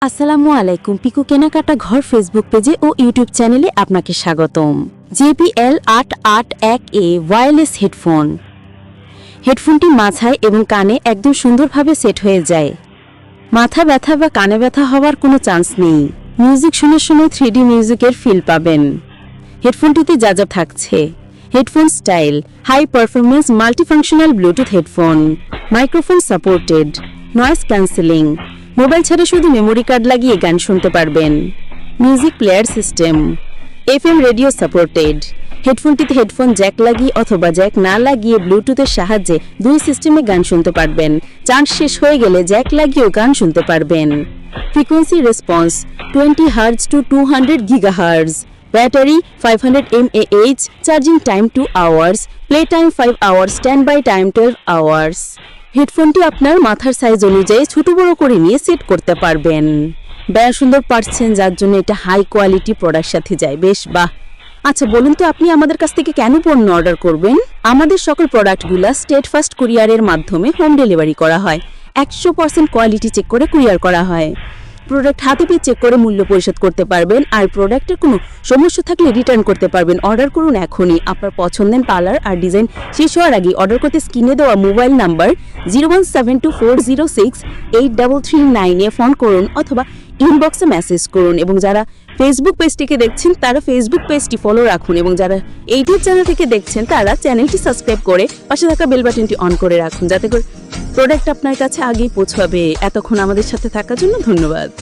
আসসালামু আলাইকুম। পিকু কেনাকাটা ঘর ফেসবুক পেজে ও ইউটিউব চ্যানেলে আপনাকে স্বাগতম। JBL 881A wireless headphone. হেডফোনটি মাথায় এবং কানে একদম সুন্দরভাবে সেট হয়ে যায়। মাথা ব্যথা বা কানে ব্যথা হওয়ার কোনো চান্স নেই। মিউজিক শোনার সময় 3D মিউজিকের ফিল পাবেন। হেডফোনটিতে যা যা থাকছে: headphone style, high performance multifunctional bluetooth headphone, microphone supported, noise cancelling, mobile ছাড়া শুধু মেমোরি কার্ড লাগিয়ে গান শুনতে পারবেন, music player system, FM radio supported. হেডফোনটিতে হেডফোন জ্যাক লাগিয়ে অথবা জ্যাক না লাগিয়ে ব্লুটুথের সাহায্যে দুই সিস্টেমে গান শুনতে পারবেন। চার্জ শেষ হয়ে গেলে জ্যাক লাগিয়েও গান শুনতে পারবেন। Frequency response 20 Hz to 200 GHz, battery 500 mAh, charging time 2 hours, play time 5 hours, standby time 12 hours। হেডফোনটি আপনার মাথার সাইজ অনুযায়ী ছোট বড় করে নিয়ে সেট করতে পারবেন। ব্যয় সুন্দর পাচ্ছেন, যার জন্য এটা হাই কোয়ালিটি প্রোডাক্ট সাথে যায়। বেশ, বাহ। আচ্ছা বলুন তো, আপনি আমাদের কাছ থেকে কেন পণ্য অর্ডার করবেন? আমাদের সকল প্রোডাক্টগুলো স্টেটফাস্ট কুরিয়ারের মাধ্যমে হোম ডেলিভারি করা হয়। 100% কোয়ালিটি চেক করে কুরিয়ার করা হয়। প্রোডাক্ট হাতে পেয়ে চেক করে মূল্য পরিশোধ করতে পারবেন, আর প্রোডাক্টের কোনো সমস্যা থাকলে রিটার্ন করতে পারবেন। অর্ডার করুন এখনই। আপনার পছন্দের কালার আর ডিজাইন শেষ হওয়ার আগে অর্ডার করতে স্ক্রিনে দেওয়া মোবাইল নাম্বার 01724068339 ফোন করুন অথবা ইনবক্সে মেসেজ করুন। এবং যারা ফেসবুক পেজটিকে দেখছেন তারা ফেসবুক পেজটি ফলো রাখুন, এবং যারা ইউটিউব চ্যানেল থেকে দেখছেন তারা চ্যানেলটি সাবস্ক্রাইব করে পাশে থাকা বেল বাটনটি অন করে রাখুন, যাতে করে প্রোডাক্ট আপনার কাছে আগেই পৌঁছাবে। এতক্ষণ আমাদের সাথে থাকার জন্য ধন্যবাদ।